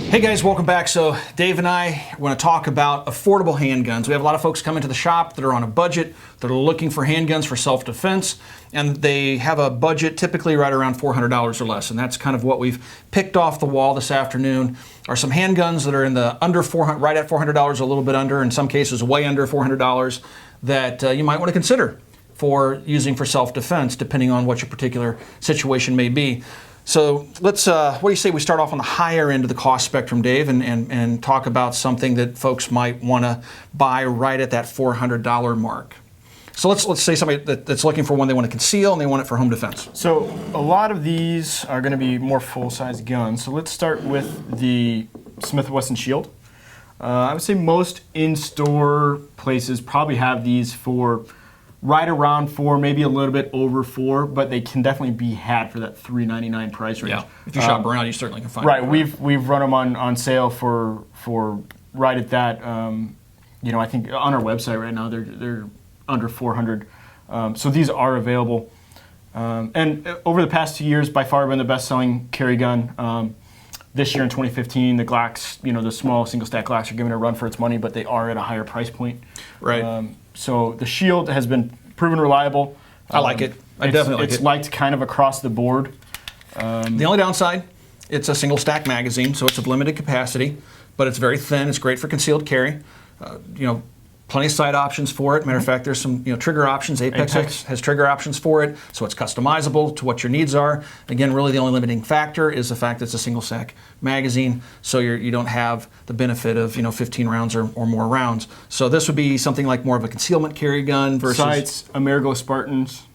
Hey guys, welcome back. So Dave and I want to talk about affordable handguns. We have a lot of folks come into the shop that are on a budget, that are looking for handguns for self-defense, and they have a budget typically right around $400 or less, and that's kind of what we've picked off the wall this afternoon. Are some handguns that are in the under 400, right at $400, a little bit under, in some cases way under $400, that you might want to consider for using for self-defense, depending on what your particular situation may be. So let's, what do you say we start off on the higher end of the cost spectrum, Dave, and talk about something that folks might want to buy right at that $400 mark. So let's say somebody that's looking for one they want to conceal and they want it for home defense. So a lot of these are going to be more full-size guns. So let's start with the Smith & Wesson Shield. I would say most in-store places probably have these for right around $4, maybe a little bit over $4, but they can definitely be had for that $3.99 price range. Yeah, if you shop around, you certainly can find right, them. Right, we've run them on sale for right at that. You know, I think on our website right now they're under $400. So these are available. And over the past 2 years, by far been the best-selling carry gun. This year in 2015, the Glocks, you know, the small single-stack Glocks are giving a run for its money, but they are at a higher price point. Right. So the Shield has been proven reliable. I like it. I definitely like it. It's liked kind of across the board. The only downside, it's a single stack magazine, so it's of limited capacity, but it's very thin. It's great for concealed carry. You know, plenty of sight options for it. Matter of fact, there's some trigger options. Apex has trigger options for it, so it's customizable to what your needs are. Again, really the only limiting factor is the fact that it's a single stack magazine, so you don't have the benefit of 15 rounds or more rounds. So this would be something like more of a concealment carry gun versus Sights, Amerigo Spartans,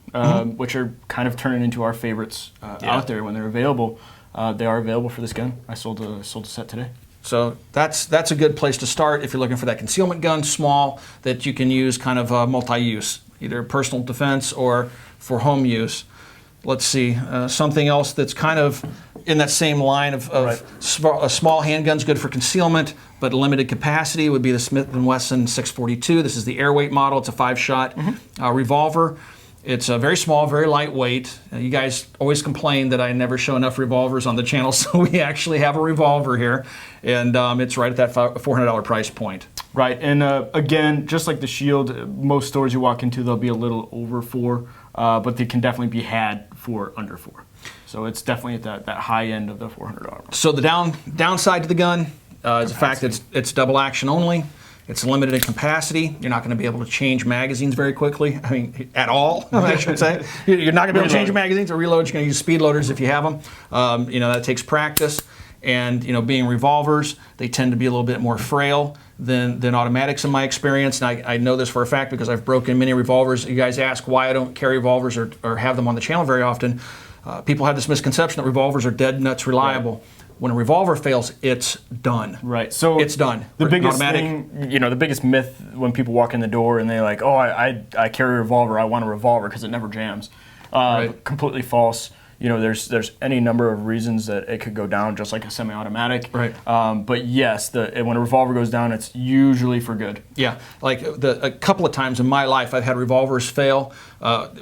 which are kind of turning into our favorites out there when they're available. They are available for this gun. I sold a set today. So that's a good place to start if you're looking for that concealment gun, small, that you can use kind of multi-use, either personal defense or for home use. Let's see, something else that's kind of in that same line of a small handgun's good for concealment, but limited capacity would be the Smith & Wesson 642. This is the airweight model. It's a 5-shot revolver. It's very small, very lightweight. You guys always complain that I never show enough revolvers on the channel, so we actually have a revolver here, and it's right at that $400 price point. Right, and again, just like the Shield, most stores you walk into, they'll be a little over $4, but they can definitely be had for under $4. So it's definitely at that high end of the $400. So the downside to the gun is the fact that it's double action only. It's limited in capacity. You're not going to be able to change magazines very quickly. I mean, at all, I should say. You're not going to be able to change your magazines or reload. You're going to use speed loaders if you have them. That takes practice. And being revolvers, they tend to be a little bit more frail than automatics in my experience. And I know this for a fact because I've broken many revolvers. You guys ask why I don't carry revolvers or have them on the channel very often. People have this misconception that revolvers are dead nuts reliable. Right. When a revolver fails, it's done. Right. So it's done. The biggest thing, the biggest myth when people walk in the door and they're like, "Oh, I carry a revolver. I want a revolver because it never jams." Completely false. There's any number of reasons that it could go down, just like a semi-automatic. Right. But yes, when a revolver goes down, it's usually for good. Yeah. Like a couple of times in my life, I've had revolvers fail.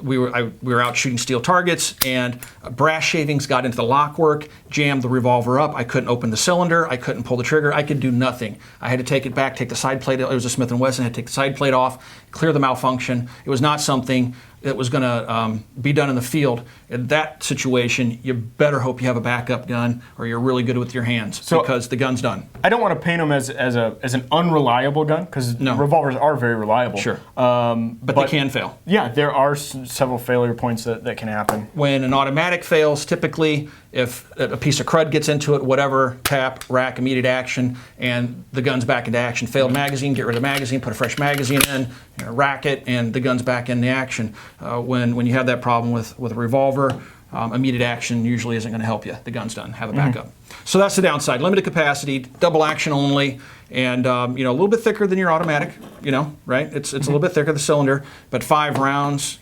We were out shooting steel targets, and brass shavings got into the lockwork, jammed the revolver up. I couldn't open the cylinder. I couldn't pull the trigger. I could do nothing. I had to take it back, take the side plate. It was a Smith & Wesson. I had to take the side plate off, clear the malfunction. It was not something that was going to be done in the field. In that situation, you better hope you have a backup gun or you're really good with your hands because the gun's done. I don't want to paint them as an unreliable gun because revolvers are very reliable. Sure. But they can fail. Yeah, there are several failure points that can happen. When an automatic fails, typically if a piece of crud gets into it, whatever, tap, rack, immediate action, and the gun's back into action. Failed magazine, get rid of the magazine, put a fresh magazine in, rack it, and the gun's back in the action. When you have that problem with a revolver, immediate action usually isn't going to help you. The gun's done. Have a backup. So that's the downside. Limited capacity, double action only, and a little bit thicker than your automatic. Right? It's a little bit thicker the cylinder, but 5 rounds.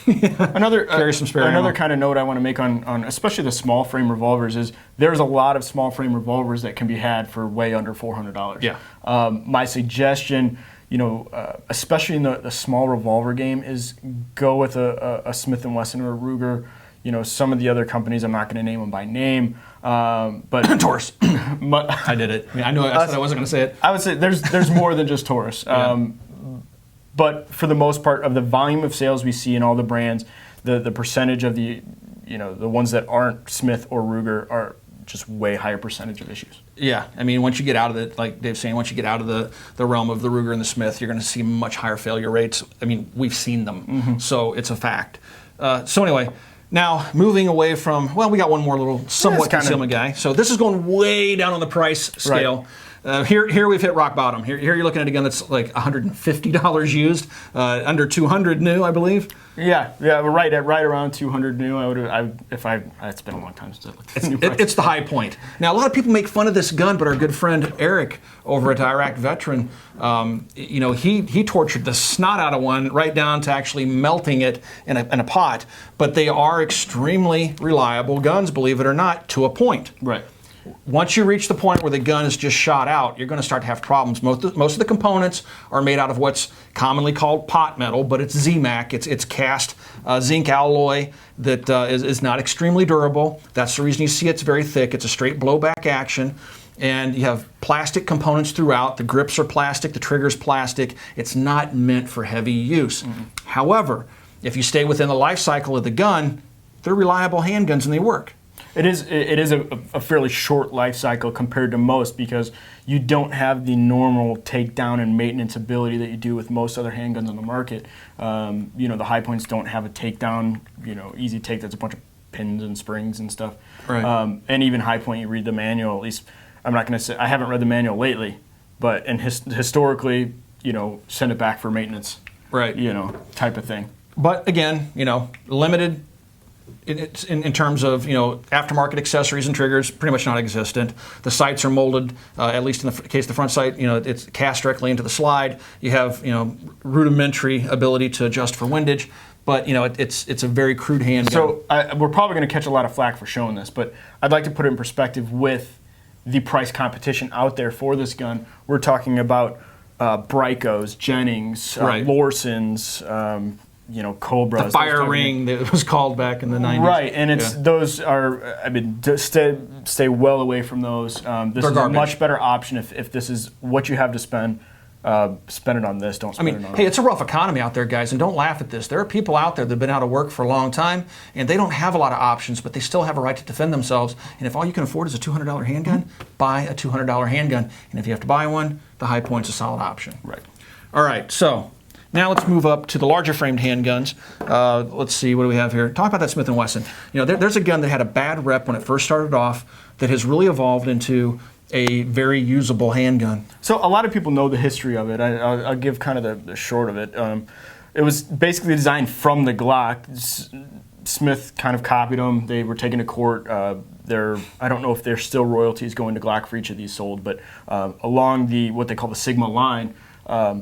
Another ammo. kind of note I want to make on especially the small frame revolvers is there's a lot of small frame revolvers that can be had for way under $400. Yeah. My suggestion, especially in the small revolver game, is go with a Smith & Wesson or a Ruger. some of the other companies, I'm not going to name them by name, but Taurus. I did it. I knew I said I wasn't going to say it. I would say there's more than just Taurus. Yeah. But for the most part, of the volume of sales we see in all the brands, the percentage of the ones that aren't Smith or Ruger are just way higher percentage of issues. Yeah, I mean, once you get out of it, like Dave's saying, once you get out of the realm of the Ruger and the Smith, you're going to see much higher failure rates. I mean, we've seen them, so it's a fact. So anyway, now moving away from, well, we got one more little somewhat concealment guy. So this is going way down on the price scale. Right. Here we've hit rock bottom. Here you're looking at a gun that's like $150 used, under $200 new, I believe. Yeah, we're right around $200 new. It's been a long time since I looked at the new price. It's the high point. Now, a lot of people make fun of this gun, but our good friend Eric over at Iraq Veteran, he tortured the snot out of one right down to actually melting it in a pot. But they are extremely reliable guns, believe it or not, to a point. Right. Once you reach the point where the gun is just shot out, you're going to start to have problems. Most of the components are made out of what's commonly called pot metal, but it's ZMAC. It's cast zinc alloy that is not extremely durable. That's the reason you see it's very thick. It's a straight blowback action. And you have plastic components throughout. The grips are plastic. The trigger's plastic. It's not meant for heavy use. Mm-hmm. However, if you stay within the life cycle of the gun, they're reliable handguns and they work. It is a fairly short life cycle compared to most because you don't have the normal takedown and maintenance ability that you do with most other handguns on the market. The high points don't have a takedown, easy take that's a bunch of pins and springs and stuff. Right. And even high point, you read the manual, at least I'm not going to say, I haven't read the manual lately, but historically, send it back for maintenance. Right. Type of thing. But again, limited. It's in terms of aftermarket accessories and triggers, pretty much non-existent. The sights are molded, at least in the case of the front sight, it's cast directly into the slide. You have rudimentary ability to adjust for windage, but it's a very crude handgun. So we're probably going to catch a lot of flack for showing this, but I'd like to put it in perspective with the price competition out there for this gun. We're talking about Bricos, Jennings, right. Lorsons. Cobras. The fire ring that was called back in the 90s. Right, and those are, stay well away from those. This is a much better option if this is what you have to spend. Spend it on this, don't spend it on hey, it's a rough economy out there, guys, and don't laugh at this. There are people out there that have been out of work for a long time, and they don't have a lot of options, but they still have a right to defend themselves. And if all you can afford is a $200 handgun, buy a $200 handgun. And if you have to buy one, the high point's a solid option. Right. All right, so now let's move up to the larger framed handguns. Let's see, what do we have here? Talk about that Smith & Wesson. There's a gun that had a bad rep when it first started off that has really evolved into a very usable handgun. So a lot of people know the history of it. I'll give kind of the short of it. It was basically designed from the Glock. Smith kind of copied them. They were taken to court. I don't know if there's still royalties going to Glock for each of these sold, but along what they call the Sigma line,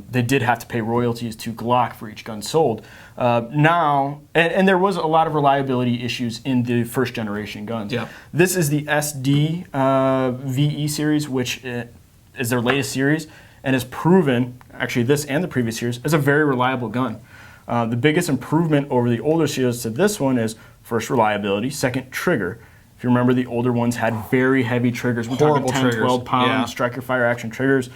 they did have to pay royalties to Glock for each gun sold. Now, and there was a lot of reliability issues in the first generation guns. Yeah. This is the SD VE series, which is their latest series, and has proven, actually this and the previous series, is a very reliable gun. The biggest improvement over the older series to this one is first reliability, second trigger. If you remember, the older ones had very heavy triggers. We're talking 10, 12 pound striker fire action triggers.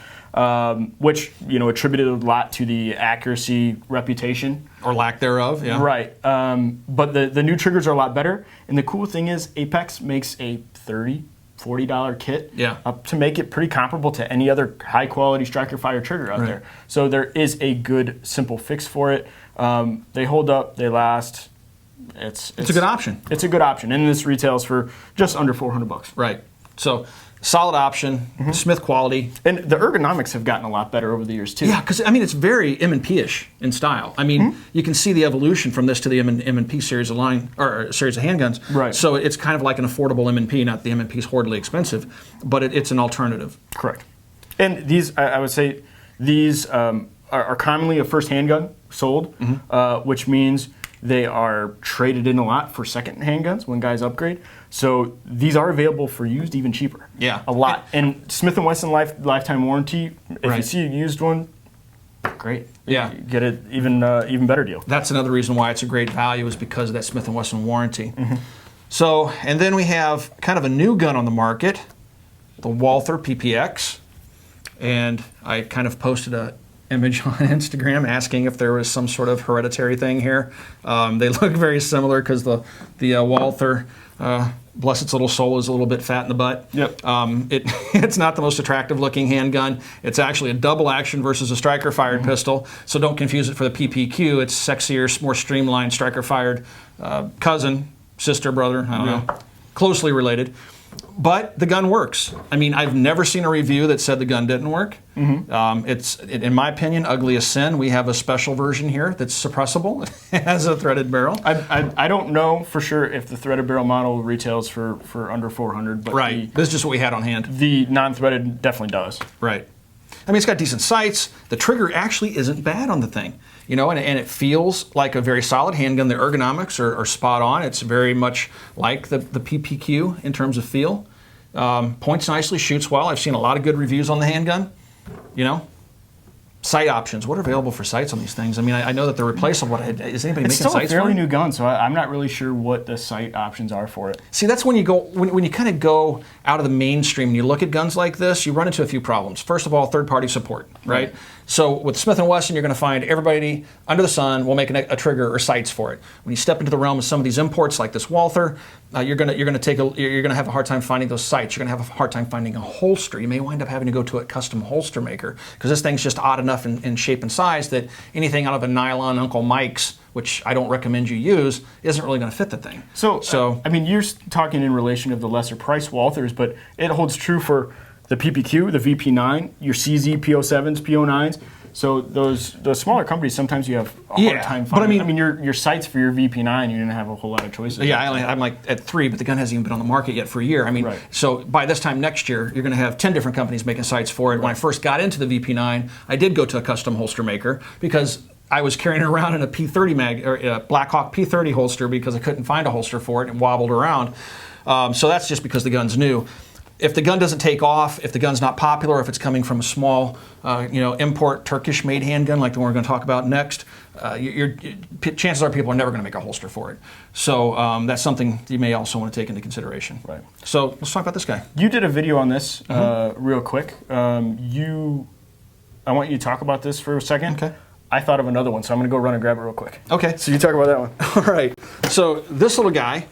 Which attributed a lot to the accuracy reputation or lack thereof. Yeah. Right. But the new triggers are a lot better. And the cool thing is, Apex makes a $30-$40 kit up to make it pretty comparable to any other high quality striker fire trigger out there. So there is a good simple fix for it. They hold up. They last. It's a good option. It's a good option, and this retails for just under $400. Right. So. Solid option, Smith quality. And the ergonomics have gotten a lot better over the years, too. Yeah, because, it's very M&P-ish in style. You can see the evolution from this to the M&P series of series of handguns. Right. So it's kind of like an affordable M&P, not the M&P's horribly expensive, but it's an alternative. Correct. And these, I would say, these are commonly a first handgun sold, which means they are traded in a lot for second handguns when guys upgrade. So these are available for used even cheaper. Yeah. A lot. And Smith & Wesson lifetime warranty, if you see a used one, great. Yeah. you get it even better deal. That's another reason why it's a great value, is because of that Smith & Wesson warranty. So, and then we have kind of a new gun on the market, the Walther PPX. And I kind of posted a image on Instagram asking if there was some sort of hereditary thing here. They look very similar because the Walther, bless its little soul, is a little bit fat in the butt. Yep. It's not the most attractive looking handgun. It's actually a double action versus a striker fired pistol. So don't confuse it for the PPQ. It's sexier, more streamlined striker fired cousin, sister, brother, I don't know, closely related. But the gun works. I mean, I've never seen a review that said the gun didn't work. It's, in my opinion, ugly as sin. We have a special version here that's suppressible. It has a threaded barrel. I don't know for sure if the threaded barrel model retails for under 400, but Right. This is just what we had on hand. the non-threaded definitely does. Right. I mean, it's got decent sights. The trigger actually isn't bad on the thing, you know, and it feels like a very solid handgun. The ergonomics are spot on. It's very much like the PPQ in terms of feel. Points nicely, shoots well. I've seen a lot of good reviews on the handgun, you know. Sight options. What are available for sights on these things? I mean, I know that they're replaceable. Is anybody It's making still a sights fairly for it? new gun, so I'm not really sure what the sight options are for it. See, that's when you go when you kind of go out of the mainstream and you look at guns like this, you run into a few problems. First of all, third-party support, right? So with Smith & Wesson, you're going to find everybody under the sun will make a trigger or sights for it. When you step into the realm of some of these imports like this Walther, you're going to have a hard time finding those sights. You're going to have a hard time finding a holster. You may wind up having to go to a custom holster maker because this thing's just odd enough in shape and size that anything out of a nylon Uncle Mike's, which I don't recommend you use, isn't really going to fit the thing. So I mean, you're talking in relation of the lesser price Walthers, but it holds true for the PPQ, the VP9, your CZ, PO7s, PO9s. So those smaller companies, sometimes you have a hard time finding. But I mean, your sights for your VP9, you didn't have a whole lot of choices. Yeah, I'm like at 3, but the gun hasn't even been on the market yet for a year. I mean, So by this time next year, you're going to have 10 different companies making sights for it. When I first got into the VP9, I did go to a custom holster maker because I was carrying it around in a P30 or a Blackhawk P30 holster because I couldn't find a holster for it and wobbled around. So that's just because the gun's new. If the gun doesn't take off, if the gun's not popular, if it's coming from a small, import Turkish-made handgun like the one we're going to talk about next, chances are people are never going to make a holster for it. So that's something you may also want to take into consideration. Right. So let's talk about this guy. You did a video on this real quick. I want you to talk about this for a second. Okay. I thought of another one, so I'm going to go run and grab it real quick. Okay. So you talk about that one. All right. So this little guy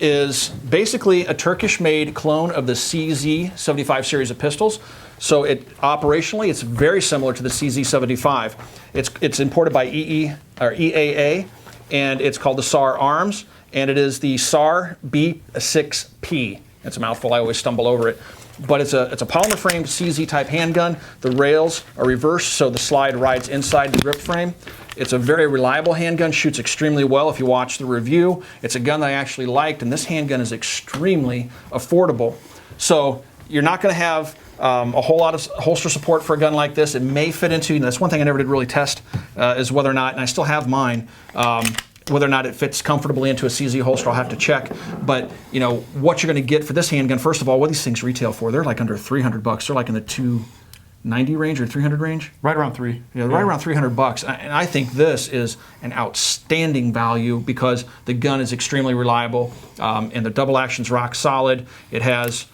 is basically a Turkish-made clone of the CZ75 series of pistols. So operationally, it's very similar to the CZ75. It's imported by EAA, and it's called the SAR Arms, and it is the SAR B6P. It's a mouthful. I always stumble over it. But it's a polymer framed CZ type handgun. The rails are reversed, so the slide rides inside the grip frame. It's a very reliable handgun, shoots extremely well if you watch the review. It's a gun that I actually liked, and this handgun is extremely affordable. So you're not going to have a whole lot of holster support for a gun like this. It may fit into, that's one thing I never did really test, is whether or not, and I still have mine, whether or not it fits comfortably into a CZ holster, I'll have to check. But what you're going to get for this handgun, first of all, what these things retail for, they're like under $300. They're like in the $290 range or $300 range. Right around 3. Yeah, right around $300. And I think this is an outstanding value because the gun is extremely reliable, and the double action's rock solid. It has,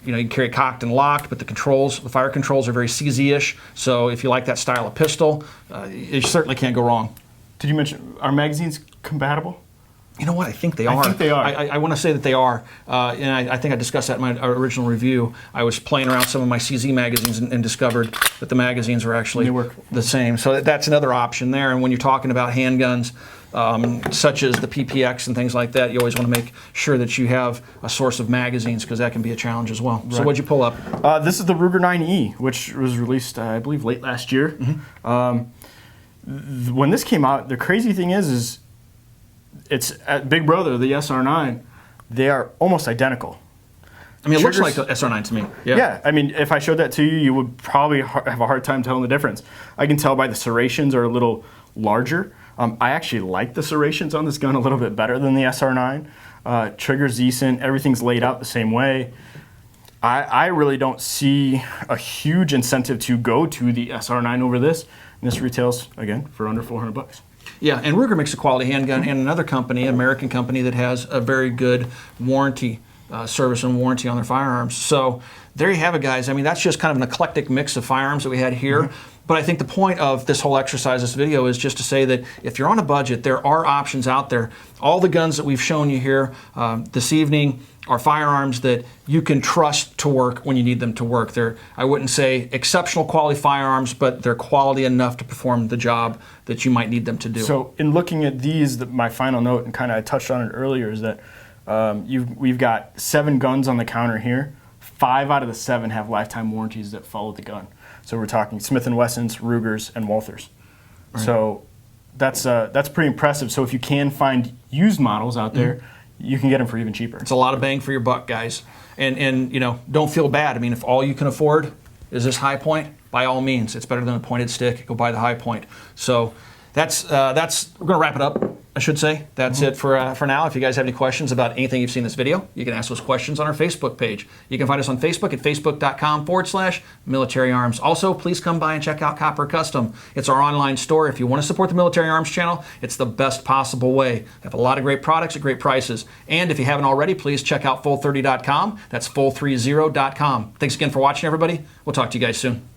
you can carry it cocked and locked, but the fire controls are very CZ-ish. So if you like that style of pistol, you certainly can't go wrong. Did you mention, are magazines compatible? You know what? I think they are. I think they are. I want to say that they are. And I think I discussed that in my original review. I was playing around some of my CZ magazines and discovered that the magazines were actually the same. So that's another option there. And when you're talking about handguns, such as the PPX and things like that, you always want to make sure that you have a source of magazines because that can be a challenge as well. Right. So what'd you pull up? This is the Ruger 9E, which was released, I believe, late last year. When this came out, the crazy thing is it's at Big Brother, the SR9. They are almost identical. I mean, it looks like the SR9 to me. Yeah. I mean, if I showed that to you, you would probably have a hard time telling the difference. I can tell by the serrations are a little larger. I actually like the serrations on this gun a little bit better than the SR9. Trigger's decent. Everything's laid out the same way. I really don't see a huge incentive to go to the SR9 over this. And this retails, again, for under $400. Yeah, and Ruger makes a quality handgun, and another company, an American company, that has a very good warranty, service and warranty on their firearms. So there you have it, guys. I mean, that's just kind of an eclectic mix of firearms that we had here. But I think the point of this whole exercise, this video, is just to say that if you're on a budget, there are options out there. All the guns that we've shown you here this evening are firearms that you can trust to work when you need them to work. They're, I wouldn't say exceptional quality firearms, but they're quality enough to perform the job that you might need them to do. So in looking at these, my final note, and kind of I touched on it earlier, is that we've got 7 guns on the counter here. 5 out of the 7 have lifetime warranties that follow the gun. So we're talking Smith & Wessons, Rugers, and Walthers. Right. So that's pretty impressive. So if you can find used models out there, you can get them for even cheaper. It's a lot of bang for your buck, guys. And you know, don't feel bad. I mean, if all you can afford is this High Point, by all means, it's better than a pointed stick. Go buy the High Point. So that's we're going to wrap it up, I should say. That's it for now. If you guys have any questions about anything you've seen in this video, you can ask those questions on our Facebook page. You can find us on Facebook at facebook.com/military arms. Also, please come by and check out Copper Custom. It's our online store. If you want to support the Military Arms channel, it's the best possible way. They have a lot of great products at great prices. And if you haven't already, please check out full30.com. That's full30.com. Thanks again for watching, everybody. We'll talk to you guys soon.